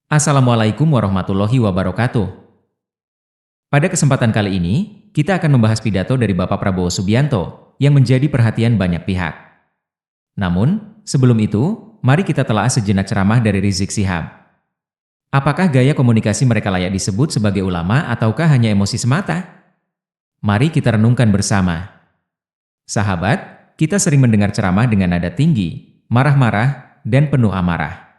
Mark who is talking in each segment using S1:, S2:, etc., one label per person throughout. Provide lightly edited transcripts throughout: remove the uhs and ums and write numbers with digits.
S1: Assalamualaikum warahmatullahi wabarakatuh. Pada kesempatan kali ini, kita akan membahas pidato dari Bapak Prabowo Subianto yang menjadi perhatian banyak pihak. Namun, sebelum itu, mari kita telaah sejenak ceramah dari Rizik Syihab. Apakah gaya komunikasi mereka layak disebut sebagai ulama ataukah hanya emosi semata? Mari kita renungkan bersama. Sahabat, kita sering mendengar ceramah dengan nada tinggi, marah-marah, dan penuh amarah.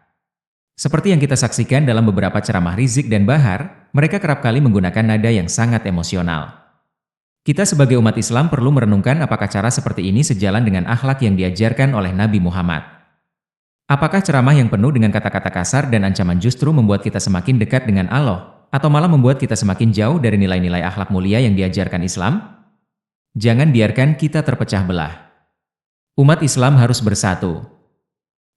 S1: Seperti yang kita saksikan dalam beberapa ceramah Rizik dan Bahar, mereka kerap kali menggunakan nada yang sangat emosional. Kita sebagai umat Islam perlu merenungkan apakah cara seperti ini sejalan dengan akhlak yang diajarkan oleh Nabi Muhammad. Apakah ceramah yang penuh dengan kata-kata kasar dan ancaman justru membuat kita semakin dekat dengan Allah, atau malah membuat kita semakin jauh dari nilai-nilai akhlak mulia yang diajarkan Islam? Jangan biarkan kita terpecah belah. Umat Islam harus bersatu.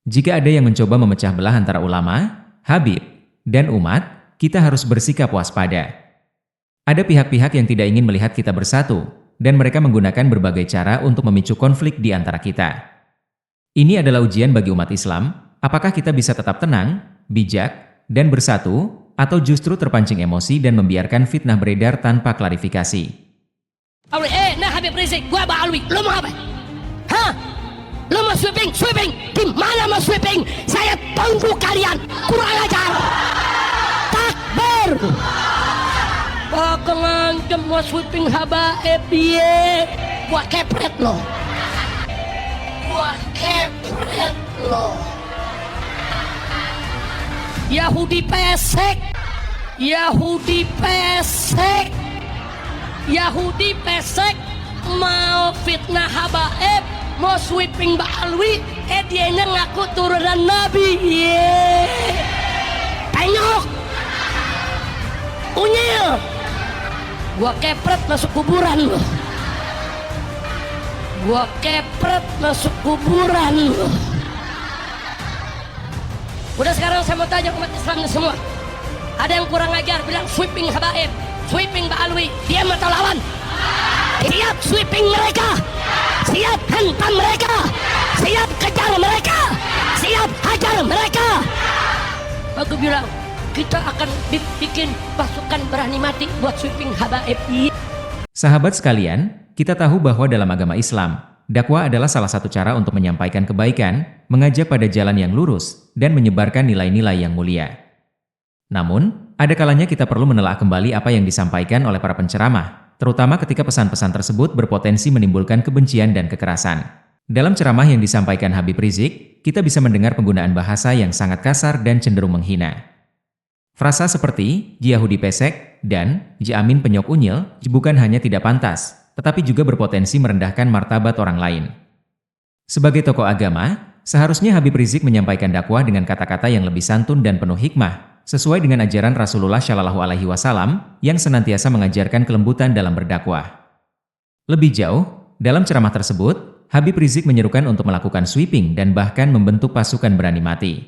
S1: Jika ada yang mencoba memecah belah antara ulama, habib, dan umat, kita harus bersikap waspada. Ada pihak-pihak yang tidak ingin melihat kita bersatu, dan mereka menggunakan berbagai cara untuk memicu konflik di antara kita. Ini adalah ujian bagi umat Islam, apakah kita bisa tetap tenang, bijak, dan bersatu, atau justru terpancing emosi dan membiarkan fitnah beredar tanpa klarifikasi.
S2: Nah Habib Rizik, gua Abah Alwi, lo mau apa? Hah? Lo mau sweeping? Sweeping? Di mana mau sweeping? Saya tunggu kalian. Kurang ajar. Takbir. Bakal ngancam mau sweeping habaib ye. Gua kepret lo. Gua kepret lo. Yahudi pesek. Yahudi pesek. Yahudi pesek mau fitnah habaib. Mau sweeping Mbak Alwi, dianya ngaku turunan Nabi. Penyok, unyil, gua kepret masuk kuburan lo. Gua kepret masuk kuburan lo. Udah sekarang saya mau tanya umat Islam semua. Ada yang kurang ajar bilang sweeping habaib, sweeping Mbak Alwi, dia mata lawan. Siap sweeping mereka. Siap hantam mereka, siap kejar mereka, siap hajar mereka. Aku bilang, kita akan bikin pasukan berani mati buat sweeping habaib.
S1: Sahabat sekalian, kita tahu bahwa dalam agama Islam, dakwah adalah salah satu cara untuk menyampaikan kebaikan, mengajak pada jalan yang lurus, dan menyebarkan nilai-nilai yang mulia. Namun, ada kalanya kita perlu menelaah kembali apa yang disampaikan oleh para penceramah, terutama ketika pesan-pesan tersebut berpotensi menimbulkan kebencian dan kekerasan. Dalam ceramah yang disampaikan Habib Rizik, kita bisa mendengar penggunaan bahasa yang sangat kasar dan cenderung menghina. Frasa seperti Yahudi pesek dan Amin penyok unyil bukan hanya tidak pantas, tetapi juga berpotensi merendahkan martabat orang lain. Sebagai tokoh agama, seharusnya Habib Rizik menyampaikan dakwah dengan kata-kata yang lebih santun dan penuh hikmah, sesuai dengan ajaran Rasulullah Shallallahu Alaihi Wasallam yang senantiasa mengajarkan kelembutan dalam berdakwah. Lebih jauh, dalam ceramah tersebut, Habib Rizik menyerukan untuk melakukan sweeping dan bahkan membentuk pasukan berani mati.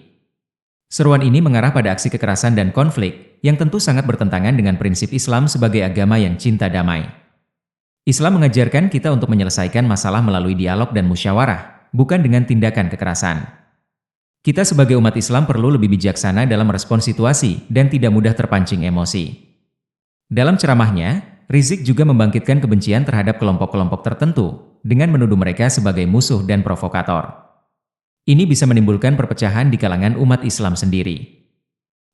S1: Seruan ini mengarah pada aksi kekerasan dan konflik yang tentu sangat bertentangan dengan prinsip Islam sebagai agama yang cinta damai. Islam mengajarkan kita untuk menyelesaikan masalah melalui dialog dan musyawarah, bukan dengan tindakan kekerasan. Kita sebagai umat Islam perlu lebih bijaksana dalam merespons situasi dan tidak mudah terpancing emosi. Dalam ceramahnya, Rizik juga membangkitkan kebencian terhadap kelompok-kelompok tertentu dengan menuduh mereka sebagai musuh dan provokator. Ini bisa menimbulkan perpecahan di kalangan umat Islam sendiri.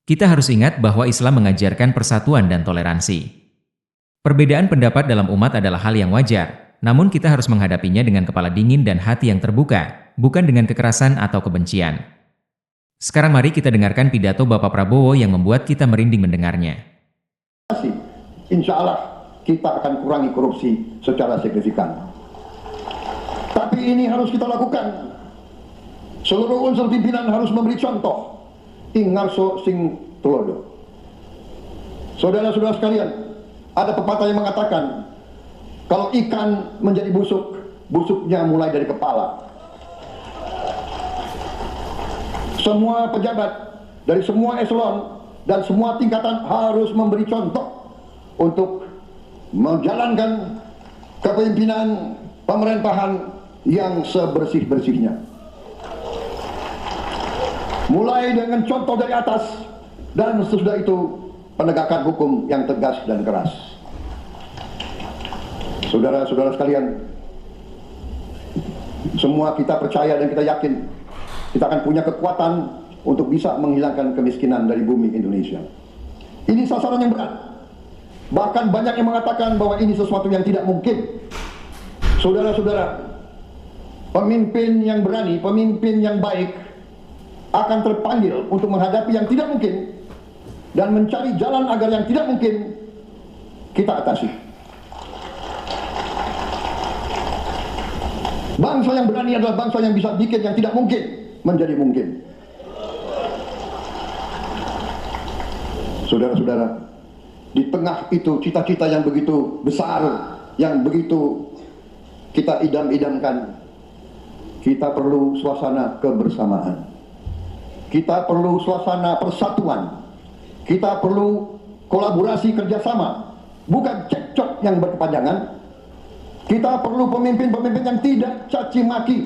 S1: Kita harus ingat bahwa Islam mengajarkan persatuan dan toleransi. Perbedaan pendapat dalam umat adalah hal yang wajar, namun kita harus menghadapinya dengan kepala dingin dan hati yang terbuka, bukan dengan kekerasan atau kebencian. Sekarang mari kita dengarkan pidato Bapak Prabowo yang membuat kita merinding mendengarnya.
S3: Insya Allah kita akan kurangi korupsi secara signifikan. Tapi ini harus kita lakukan. Seluruh unsur pimpinan harus memberi contoh. Ingarso sing tulodo. Saudara-saudara sekalian, ada pepatah yang mengatakan, kalau ikan menjadi busuk, busuknya mulai dari kepala. Semua pejabat dari semua eselon dan semua tingkatan harus memberi contoh untuk menjalankan kepemimpinan pemerintahan yang sebersih-bersihnya. Mulai dengan contoh dari atas dan sesudah itu penegakan hukum yang tegas dan keras. Saudara-saudara sekalian, semua kita percaya dan kita yakin kita akan punya kekuatan untuk bisa menghilangkan kemiskinan dari bumi Indonesia. Ini sasaran yang berat. Bahkan banyak yang mengatakan bahwa ini sesuatu yang tidak mungkin. Saudara-saudara, pemimpin yang berani, pemimpin yang baik akan terpanggil untuk menghadapi yang tidak mungkin dan mencari jalan agar yang tidak mungkin kita atasi. Bangsa yang berani adalah bangsa yang bisa bikin yang tidak mungkin menjadi mungkin. Saudara-saudara, di tengah itu cita-cita yang begitu besar, yang begitu kita idam-idamkan, kita perlu suasana kebersamaan. Kita perlu suasana persatuan. Kita perlu kolaborasi kerjasama, bukan cekcok yang berkepanjangan. Kita perlu pemimpin-pemimpin yang tidak caci maki,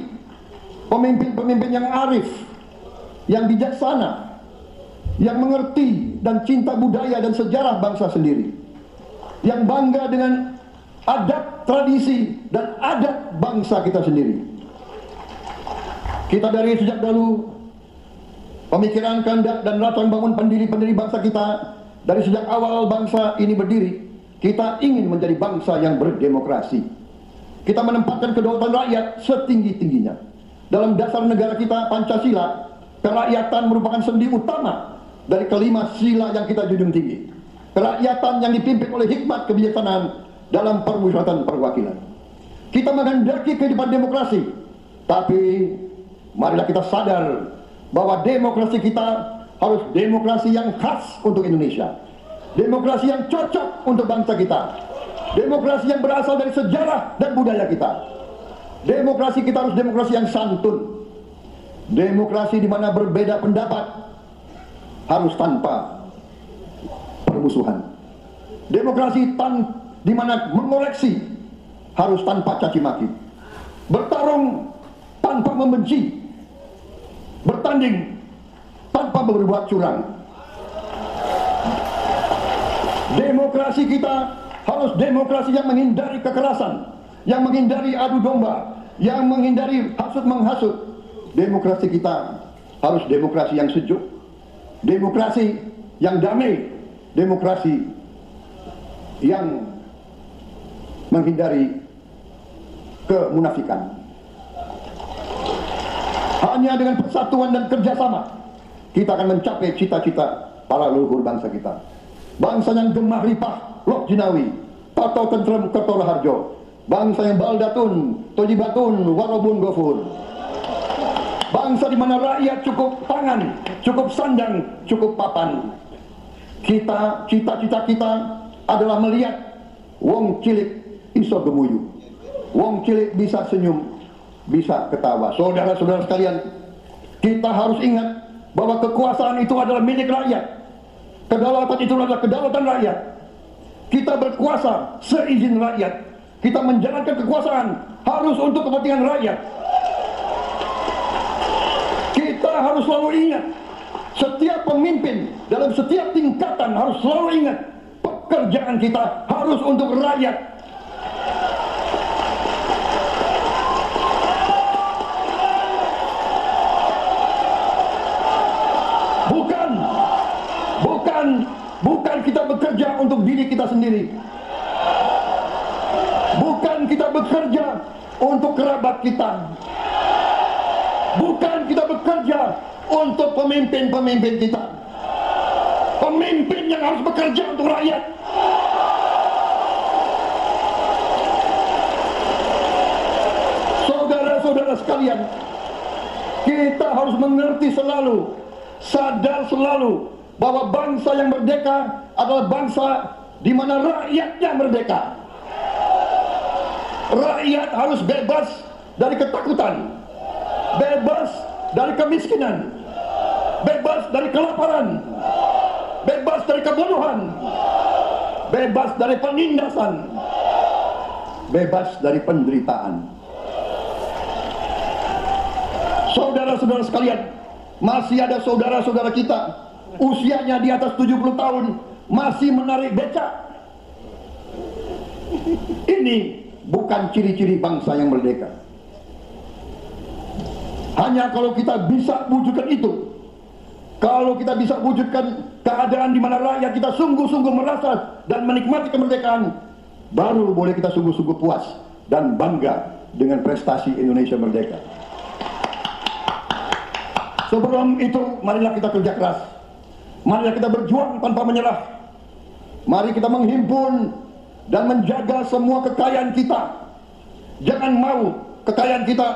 S3: pemimpin-pemimpin yang arif, yang bijaksana, yang mengerti dan cinta budaya dan sejarah bangsa sendiri, yang bangga dengan adat, tradisi, dan adat bangsa kita sendiri. Kita dari sejak dulu pemikiran kehendak dan latar bangun pendiri-pendiri bangsa kita, dari sejak awal bangsa ini berdiri, kita ingin menjadi bangsa yang berdemokrasi. Kita menempatkan kedaulatan rakyat setinggi-tingginya. Dalam dasar negara kita, Pancasila, kerakyatan merupakan sendi utama dari kelima sila yang kita junjung tinggi. Kerakyatan yang dipimpin oleh hikmat kebijaksanaan dalam permusyawaratan perwakilan. Kita menghendaki kehidupan demokrasi, tapi marilah kita sadar bahwa demokrasi kita harus demokrasi yang khas untuk Indonesia, demokrasi yang cocok untuk bangsa kita, demokrasi yang berasal dari sejarah dan budaya kita. Demokrasi kita harus demokrasi yang santun, demokrasi di mana berbeda pendapat harus tanpa permusuhan, demokrasi di mana mengoreksi harus tanpa caci maki, bertarung tanpa membenci, bertanding tanpa berbuat curang. Demokrasi kita harus demokrasi yang menghindari kekerasan, yang menghindari adu domba, yang menghindari hasut menghasut. Demokrasi kita harus demokrasi yang sejuk, demokrasi yang damai, demokrasi yang menghindari kemunafikan. Hanya dengan persatuan dan kerjasama kita akan mencapai cita-cita para leluhur bangsa kita. Bangsa yang gemah ripah, Lok Jinawi, Tato Tentrem Kerto Raharjo. Bangsa yang baldatun, tojibatun, warobun gofur. Bangsa di mana rakyat cukup tangan, cukup sandang, cukup papan. Cita-cita kita adalah melihat wong cilik iso gemuyu, wong cilik bisa senyum, bisa ketawa. Saudara-saudara sekalian, kita harus ingat bahwa kekuasaan itu adalah milik rakyat. Kedaulatan itu adalah kedaulatan rakyat. Kita berkuasa seizin rakyat. Kita menjalankan kekuasaan harus untuk kepentingan rakyat. Kita harus selalu ingat, setiap pemimpin dalam setiap tingkatan harus selalu ingat, pekerjaan kita harus untuk rakyat. Bukan kita bekerja untuk diri kita sendiri. Bukan kita bekerja untuk kerabat kita. Bukan kita bekerja untuk pemimpin-pemimpin kita. Pemimpin yang harus bekerja untuk rakyat. Saudara-saudara sekalian, kita harus mengerti selalu, sadar selalu bahwa bangsa yang merdeka adalah bangsa di mana rakyatnya merdeka. Rakyat harus bebas dari ketakutan, bebas dari kemiskinan, bebas dari kelaparan, bebas dari kebodohan, bebas dari penindasan, bebas dari penderitaan. Saudara-saudara sekalian, masih ada saudara-saudara kita usianya di atas 70 tahun masih menarik becak. Ini bukan ciri-ciri bangsa yang merdeka. Hanya kalau kita bisa wujudkan itu, kalau kita bisa wujudkan keadaan di mana rakyat kita sungguh-sungguh merasa dan menikmati kemerdekaan, baru boleh kita sungguh-sungguh puas dan bangga dengan prestasi Indonesia merdeka. Sebelum itu, marilah kita kerja keras. Marilah kita berjuang tanpa menyerah. Mari kita menghimpun dan menjaga semua kekayaan kita. Jangan mau kekayaan kita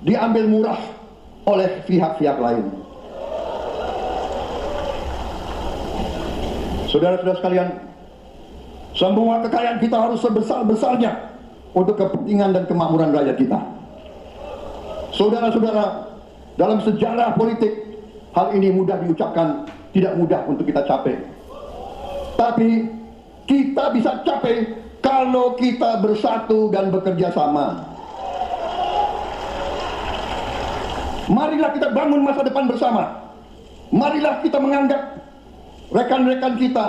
S3: diambil murah oleh pihak-pihak lain. Saudara-saudara sekalian, semua kekayaan kita harus sebesar-besarnya untuk kepentingan dan kemakmuran rakyat kita. Saudara-saudara, dalam sejarah politik, hal ini mudah diucapkan, tidak mudah untuk kita capai. Tapi kita bisa capai kalau kita bersatu dan bekerja sama. Marilah kita bangun masa depan bersama. Marilah kita menganggap rekan-rekan kita,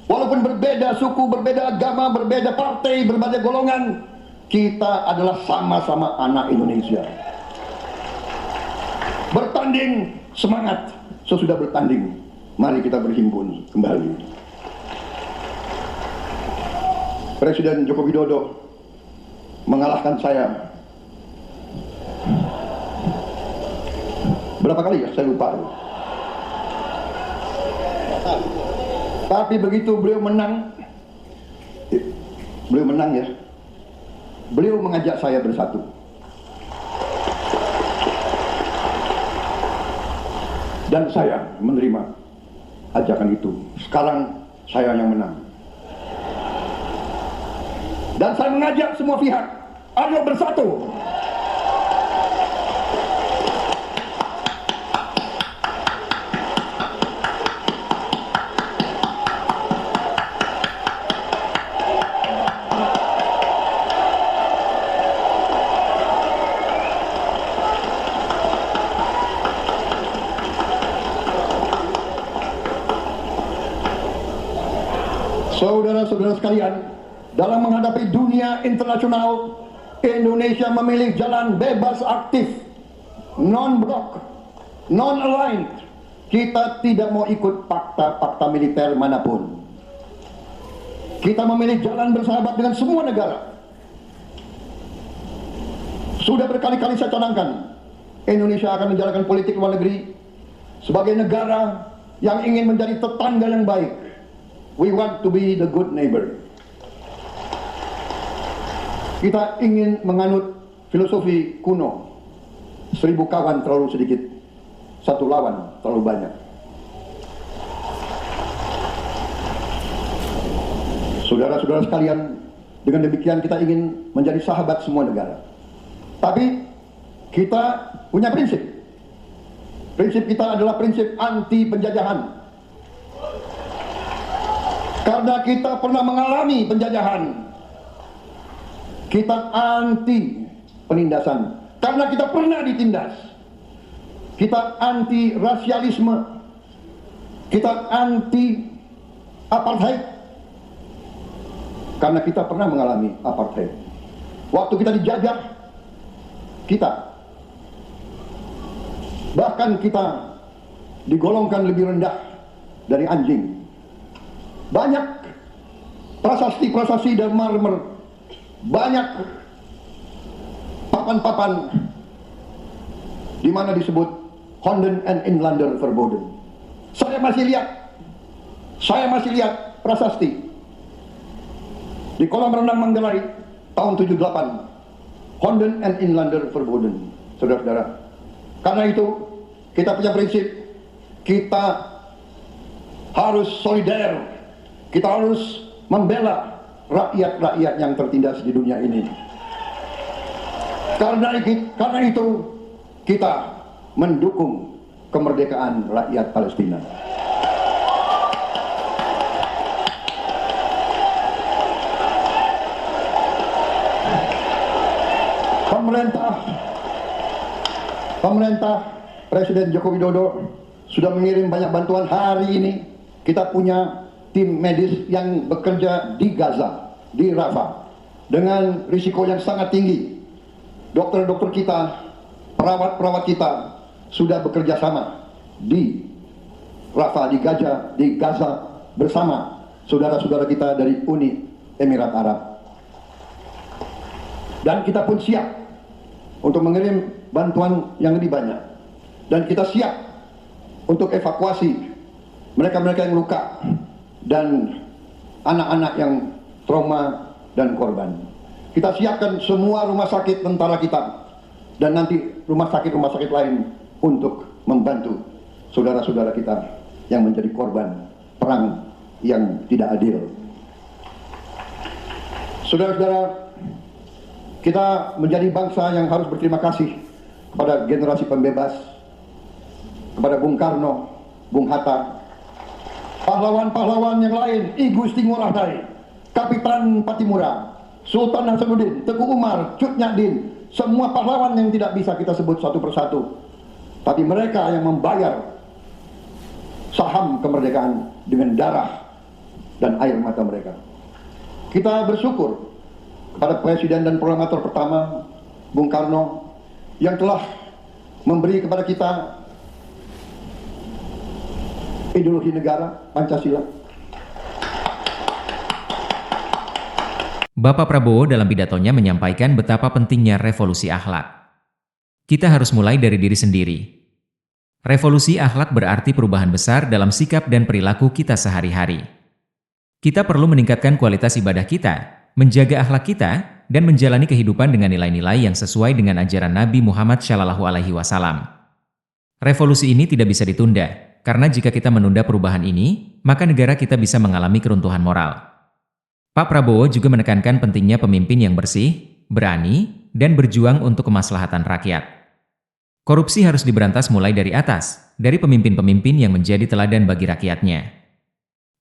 S3: walaupun berbeda suku, berbeda agama, berbeda partai, berbeda golongan, kita adalah sama-sama anak Indonesia. Bertanding, semangat. Sesudah bertanding, mari kita berhimpun kembali. Presiden Joko Widodo mengalahkan saya berapa kali ya, saya lupa. Tapi begitu beliau menang ya, beliau mengajak saya bersatu. Dan saya menerima ajakan itu. Sekarang saya yang menang. Dan saya mengajak semua pihak, ayo bersatu. Saudara-saudara sekalian, dalam menghadapi dunia internasional, Indonesia memilih jalan bebas aktif, non-blok, non-aligned. Kita tidak mau ikut fakta-fakta militer manapun. Kita memilih jalan bersahabat dengan semua negara. Sudah berkali-kali saya canangkan, Indonesia akan menjalankan politik luar negeri sebagai negara yang ingin menjadi tetangga yang baik. We want to be the good neighbor. Kita ingin menganut filosofi kuno, 1000 kawan terlalu sedikit, 1 lawan terlalu banyak. Saudara-saudara sekalian, dengan demikian kita ingin menjadi sahabat semua negara. Tapi kita punya prinsip. Prinsip kita adalah prinsip anti penjajahan. Karena kita pernah mengalami penjajahan, kita anti penindasan. Karena kita pernah ditindas, kita anti rasialisme, kita anti apartheid. Karena kita pernah mengalami apartheid. Waktu kita dijajah, kita bahkan kita digolongkan lebih rendah dari anjing. Banyak prasasti-prasasti dan marmer, banyak papan-papan di mana disebut Honden and Inlander Verboden. Saya masih lihat prasasti di kolam renang Manggarai tahun 78, Honden and Inlander Verboden, saudara-saudara. Karena itu kita punya prinsip, kita harus solider. Kita harus membela rakyat-rakyat yang tertindas di dunia ini. Karena itu kita mendukung kemerdekaan rakyat Palestina. Pemerintah Presiden Joko Widodo sudah mengirim banyak bantuan. Hari ini kita punya tim medis yang bekerja di Gaza, di Rafah, dengan risiko yang sangat tinggi. Dokter-dokter kita, perawat-perawat kita sudah bekerja sama di Rafah, di Gaza bersama saudara-saudara kita dari Uni Emirat Arab. Dan kita pun siap untuk mengirim bantuan yang lebih banyak. Dan kita siap untuk evakuasi mereka-mereka yang luka dan anak-anak yang trauma dan korban. Kita siapkan semua rumah sakit tentara kita dan nanti rumah sakit lain untuk membantu saudara-saudara kita yang menjadi korban perang yang tidak adil. Saudara-saudara, kita menjadi bangsa yang harus berterima kasih kepada generasi pembebas, kepada Bung Karno, Bung Hatta, pahlawan-pahlawan yang lain, I Gusti Ngurah Rai, Kapitan Patimura, Sultan Hasanuddin, Teguh Umar, Cut Nyak semua pahlawan yang tidak bisa kita sebut satu persatu. Tapi mereka yang membayar saham kemerdekaan dengan darah dan air mata mereka. Kita bersyukur kepada Presiden dan Proklamator pertama, Bung Karno, yang telah memberi kepada kita ideologi negara, Pancasila.
S1: Bapak Prabowo dalam pidatonya menyampaikan betapa pentingnya revolusi akhlak. Kita harus mulai dari diri sendiri. Revolusi akhlak berarti perubahan besar dalam sikap dan perilaku kita sehari-hari. Kita perlu meningkatkan kualitas ibadah kita, menjaga akhlak kita, dan menjalani kehidupan dengan nilai-nilai yang sesuai dengan ajaran Nabi Muhammad SAW. Revolusi ini tidak bisa ditunda, karena jika kita menunda perubahan ini, maka negara kita bisa mengalami keruntuhan moral. Pak Prabowo juga menekankan pentingnya pemimpin yang bersih, berani, dan berjuang untuk kemaslahatan rakyat. Korupsi harus diberantas mulai dari atas, dari pemimpin-pemimpin yang menjadi teladan bagi rakyatnya.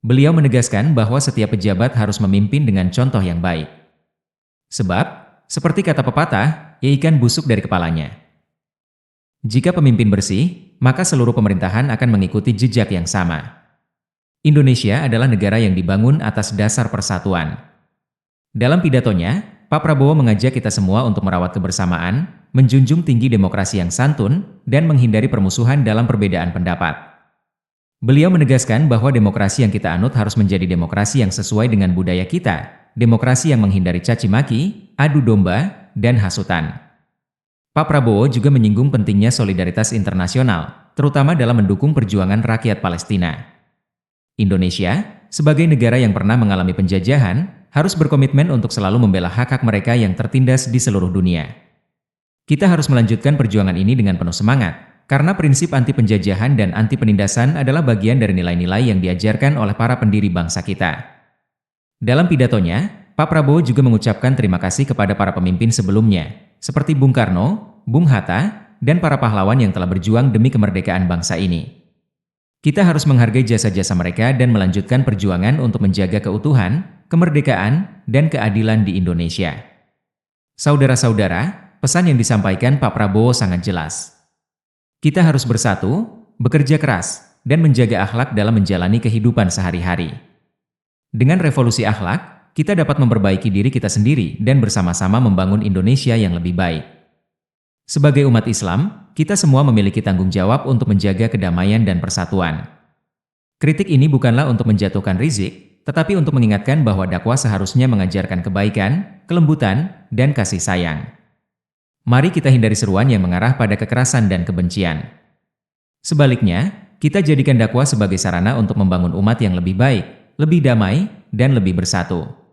S1: Beliau menegaskan bahwa setiap pejabat harus memimpin dengan contoh yang baik. Sebab, seperti kata pepatah, ikan busuk dari kepalanya. Jika pemimpin bersih, maka seluruh pemerintahan akan mengikuti jejak yang sama. Indonesia adalah negara yang dibangun atas dasar persatuan. Dalam pidatonya, Pak Prabowo mengajak kita semua untuk merawat kebersamaan, menjunjung tinggi demokrasi yang santun, dan menghindari permusuhan dalam perbedaan pendapat. Beliau menegaskan bahwa demokrasi yang kita anut harus menjadi demokrasi yang sesuai dengan budaya kita, demokrasi yang menghindari caci maki, adu domba, dan hasutan. Pak Prabowo juga menyinggung pentingnya solidaritas internasional, terutama dalam mendukung perjuangan rakyat Palestina. Indonesia, sebagai negara yang pernah mengalami penjajahan, harus berkomitmen untuk selalu membela hak-hak mereka yang tertindas di seluruh dunia. Kita harus melanjutkan perjuangan ini dengan penuh semangat, karena prinsip anti penjajahan dan anti penindasan adalah bagian dari nilai-nilai yang diajarkan oleh para pendiri bangsa kita. Dalam pidatonya, Pak Prabowo juga mengucapkan terima kasih kepada para pemimpin sebelumnya, seperti Bung Karno, Bung Hatta, dan para pahlawan yang telah berjuang demi kemerdekaan bangsa ini. Kita harus menghargai jasa-jasa mereka dan melanjutkan perjuangan untuk menjaga keutuhan, kemerdekaan, dan keadilan di Indonesia. Saudara-saudara, pesan yang disampaikan Pak Prabowo sangat jelas. Kita harus bersatu, bekerja keras, dan menjaga akhlak dalam menjalani kehidupan sehari-hari. Dengan revolusi akhlak, kita dapat memperbaiki diri kita sendiri dan bersama-sama membangun Indonesia yang lebih baik. Sebagai umat Islam, kita semua memiliki tanggung jawab untuk menjaga kedamaian dan persatuan. Kritik ini bukanlah untuk menjatuhkan Rizik, tetapi untuk mengingatkan bahwa dakwah seharusnya mengajarkan kebaikan, kelembutan, dan kasih sayang. Mari kita hindari seruan yang mengarah pada kekerasan dan kebencian. Sebaliknya, kita jadikan dakwah sebagai sarana untuk membangun umat yang lebih baik, lebih damai, dan lebih bersatu.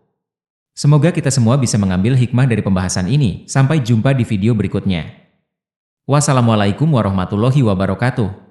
S1: Semoga kita semua bisa mengambil hikmah dari pembahasan ini. Sampai jumpa di video berikutnya. Wassalamualaikum warahmatullahi wabarakatuh.